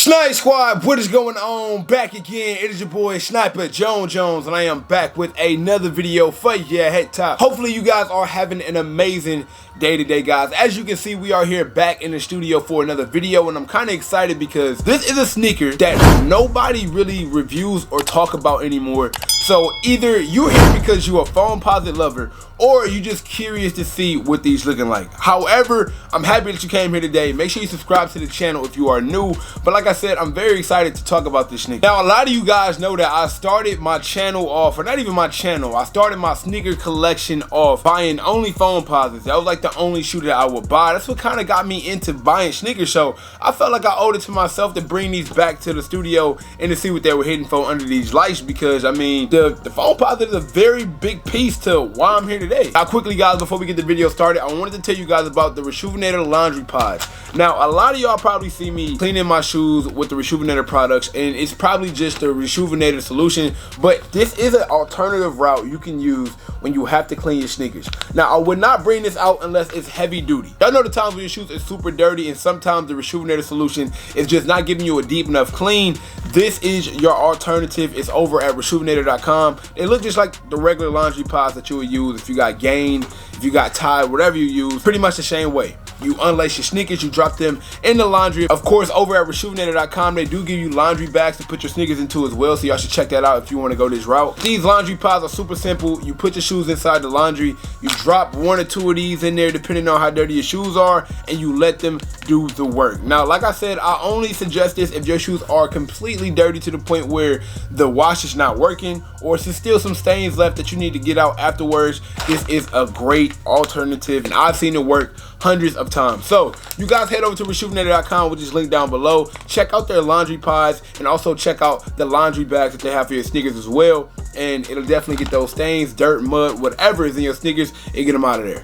Snipe Squad, what is going on? Back again. It is your boy Sniper Jones, and I am back with another video for you head top. Hopefully you guys are having an amazing day today, guys. As you can see, we are here back in the studio for another video, and I'm kind of excited because this is a sneaker that nobody really reviews or talk about anymore. So either you're here because you're a Foamposite lover, or you just curious to see what these looking like. However, I'm happy that you came here today. Make sure you subscribe to the channel if you are new. But like I said, I'm very excited to talk about this sneaker. Now, a lot of you guys know that I started my channel off, or not even my channel, I started my sneaker collection off buying only Foamposites. That was like the only shoe that I would buy. That's what kind of got me into buying sneakers. So I felt like I owed it to myself to bring these back to the studio and to see what they were hitting for under these lights, because I mean, the Foamposite is a very big piece to why I'm here today. Now quickly, guys, before we get the video started, I wanted to tell you guys about the Rejuvenator laundry pods. Now, a lot of y'all probably see me cleaning my shoes with the Rejuvenator products, and it's probably just a Rejuvenator solution, but this is an alternative route you can use when you have to clean your sneakers. Now, I would not bring this out unless it's heavy duty. Y'all know the times when your shoes are super dirty, and sometimes the Rejuvenator solution is just not giving you a deep enough clean. This is your alternative. It's over at rejuvenator.com. They look just like the regular laundry pods that you would use if you got Gain, if you got Tide, whatever you use, pretty much the same way. You unlace your sneakers, you drop them in the laundry. Of course, over at rejuvenator.com, they do give you laundry bags to put your sneakers into as well, so y'all should check that out if you want to go this route. These laundry pods are super simple. You put your shoes inside the laundry, you drop 1 or 2 of these in there depending on how dirty your shoes are, and you let them do the work. Now, like I said, I only suggest this if your shoes are completely dirty to the point where the wash is not working, or if there's still some stains left that you need to get out afterwards. This is a great alternative, and I've seen it work hundreds of times. So you guys head over to rejuvenator.com, which is linked down below. Check out their laundry pods, and also check out the laundry bags that they have for your sneakers as well, and it'll definitely get those stains, dirt, mud, whatever is in your sneakers, and get them out of there.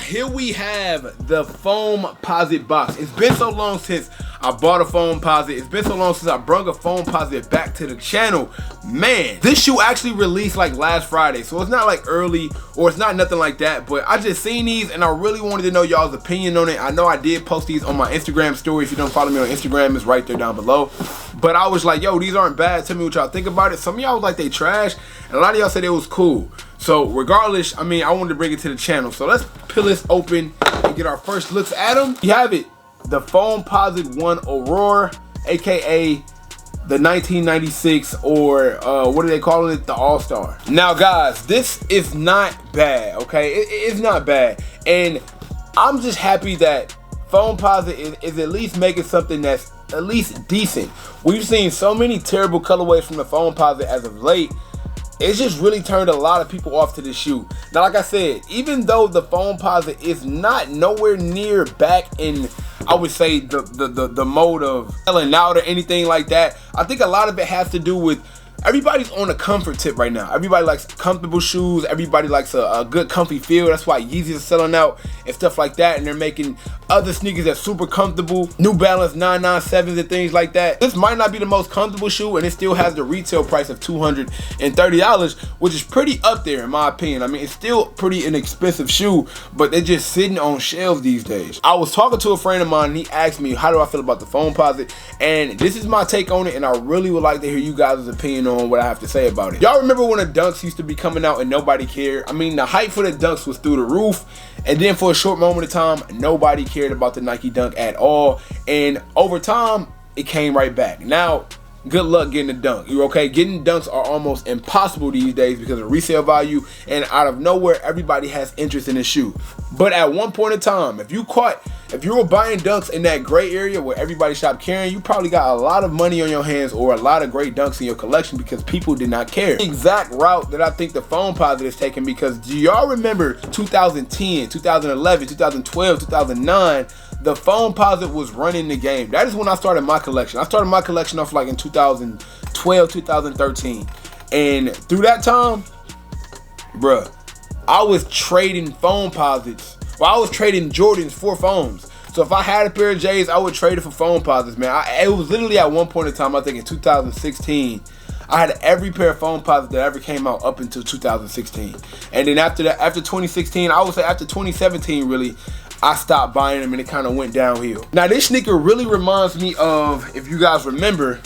Here we have the Foamposite box. It's been so long since I bought a Foamposite. It's been so long since I brought a Foamposite back to the channel. Man, this shoe actually released like last Friday, so it's not like early, or it's not nothing like that, but I just seen these and I really wanted to know y'all's opinion on it. I know I did post these on my Instagram story. If you don't follow me on Instagram, it's right there down below. But I was like, yo, these aren't bad. Tell me what y'all think about it. Some of y'all was like they trash, and a lot of y'all said it was cool. So regardless, I mean, I wanted to bring it to the channel. So let's peel this open and get our first looks at them. You have it, the Foamposite 1 Aurora, aka the 1996, or what are they calling it, the All-Star. Now guys, this is not bad, okay? It's not bad, and I'm just happy that Foamposite is at least making something that's at least decent. We've seen so many terrible colorways from the Foamposite as of late. It's just really turned a lot of people off to this shoe. Now, like I said, even though the Foamposite is not nowhere near back in, I would say, the mode of selling out or anything like that, I think a lot of it has to do with everybody's on a comfort tip right now. Everybody likes comfortable shoes. Everybody likes a good comfy feel. That's why Yeezys are selling out and stuff like that, and they're making other sneakers that's super comfortable. New Balance 997s and things like that. This might not be the most comfortable shoe, and it still has the retail price of $230, which is pretty up there in my opinion. I mean, it's still pretty inexpensive shoe, but they're just sitting on shelves these days. I was talking to a friend of mine, and he asked me, how do I feel about the Foamposite? And this is my take on it, and I really would like to hear you guys' opinion on what I have to say about it. Y'all remember when the Dunks used to be coming out and nobody cared? I mean, the hype for the Dunks was through the roof, and then for a short moment of time, nobody cared about the Nike Dunk at all, and over time, it came right back. Now, good luck getting a dunk. You're okay? Getting dunks are almost impossible these days because of resale value, and out of nowhere, everybody has interest in the shoe. But at one point in time, if you were buying dunks in that gray area where everybody stopped caring, you probably got a lot of money on your hands or a lot of great dunks in your collection because people did not care. The exact route that I think the Foamposite is taking, because do y'all remember 2010, 2011, 2012, 2009, the Foamposite was running the game. That is when I started my collection. I started my collection off like in 2012, 2013. And through that time, bruh, I was trading Foamposites. Well, I was trading Jordans for foams. So if I had a pair of J's, I would trade it for Foamposites, man. It was literally at one point in time, I think in 2016, I had every pair of Foamposites that ever came out up until 2016. And then after that, after 2016, I would say after 2017 really, I stopped buying them and it kind of went downhill. Now this sneaker really reminds me of, if you guys remember,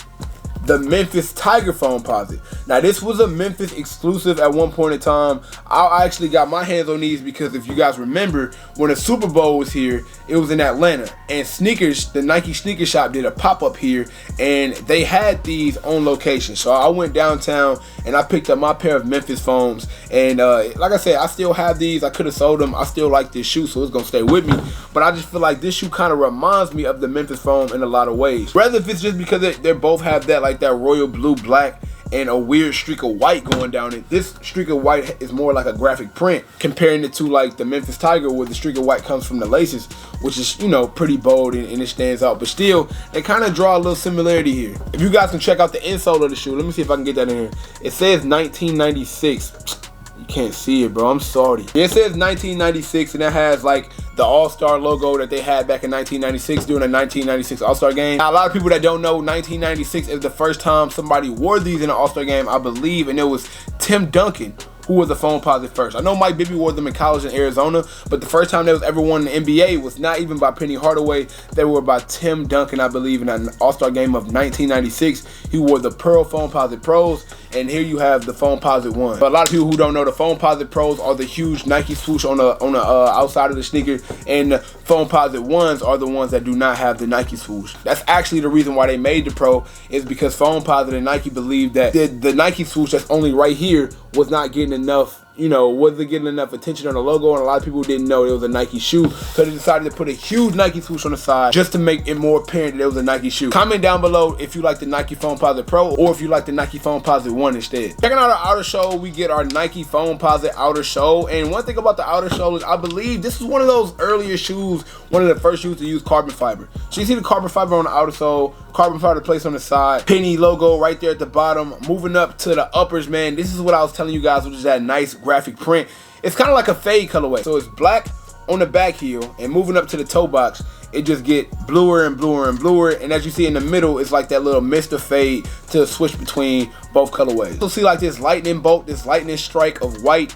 the Memphis Tiger Foamposite. Now this was a Memphis exclusive at one point in time. I actually got my hands on these because if you guys remember, when the Super Bowl was here, it was in Atlanta, and sneakers, the Nike sneaker shop did a pop-up here, and they had these on location. So I went downtown and I picked up my pair of Memphis foams, and like I said, I still have these. I could have sold them. I still like this shoe, so it's gonna stay with me, but I just feel like this shoe kind of reminds me of the Memphis foam in a lot of ways, whether if it's just because they both have that, like that royal blue black and a weird streak of white going down it. This streak of white is more like a graphic print, comparing it to like the Memphis Tiger, where the streak of white comes from the laces, which is, you know, pretty bold and it stands out. But still, they kind of draw a little similarity here. If you guys can check out the insole of the shoe, let me see if I can get that in here. It says 1996. You can't see it, bro. I'm sorry. It says 1996, and it has like the All-Star logo that they had back in 1996 during the 1996 All-Star game. Now, a lot of people that don't know, 1996 is the first time somebody wore these in an All-Star game, I believe, and it was Tim Duncan who was the Foamposite first. I know Mike Bibby wore them in college in Arizona, but the first time they was ever worn in the NBA was not even by Penny Hardaway. They were by Tim Duncan, I believe, in an All-Star game of 1996. He wore the Pearl Foamposite Pros, and here you have the Foamposite One. But a lot of people who don't know, the Foamposite Pros are the huge Nike swoosh on the outside of the sneaker, and the Foamposite Ones are the ones that do not have the Nike swoosh. That's actually the reason why they made the Pro, is because Foamposite and Nike believed that the Nike swoosh that's only right here was not getting enough, you know, wasn't getting enough attention on the logo, and a lot of people didn't know it was a Nike shoe, so they decided to put a huge Nike swoosh on the side just to make it more apparent that it was a Nike shoe. Comment down below if you like the Nike Foamposite Pro or if you like the Nike Foamposite One instead. Checking out our outer sole, we get our Nike Foamposite outer sole, and one thing about the outer sole is I believe this is one of those earlier shoes, one of the first shoes to use carbon fiber. So you see the carbon fiber on the outer sole, carbon fiber placed on the side, Penny logo right there at the bottom. Moving up to the uppers, man, this is what I was telling you guys, which is that nice graphic print. It's kind of like a fade colorway, so it's black on the back heel, and moving up to the toe box, it just get bluer and bluer and bluer, and as you see in the middle, it's like that little mist of fade to switch between both colorways. You'll see like this lightning bolt, this lightning strike of white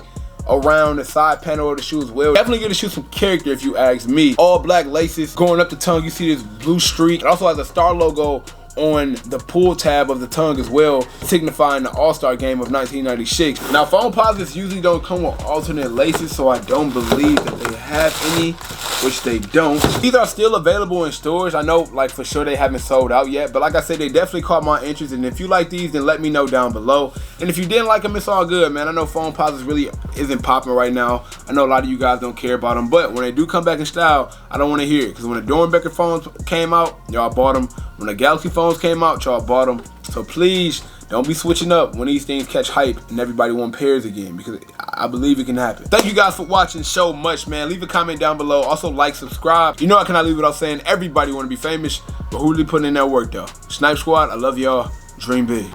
around the side panel of the shoe as well. Definitely give the shoe some character if you ask me. All black laces going up the tongue. You see this blue streak. It also has a star logo on the pull tab of the tongue as well, signifying the All-Star game of 1996. Now, Foamposites usually don't come with alternate laces, so I don't believe that they have any, which they don't. These are still available in stores. I know, like, for sure they haven't sold out yet, but like I said, they definitely caught my interest, and if you like these, then let me know down below. And if you didn't like them, it's all good, man. I know Foamposites really isn't popping right now. I know a lot of you guys don't care about them, but when they do come back in style, I don't want to hear it, because when the Dornbecker phones came out, y'all bought them. When the Galaxy phones came out, y'all bought them. So please don't be switching up when these things catch hype and everybody want pairs again, because I believe it can happen. Thank you guys for watching so much, man. Leave a comment down below. Also like, subscribe. You know I cannot leave without saying everybody want to be famous, but who really putting in that work though? Snipe Squad, I love y'all. Dream big.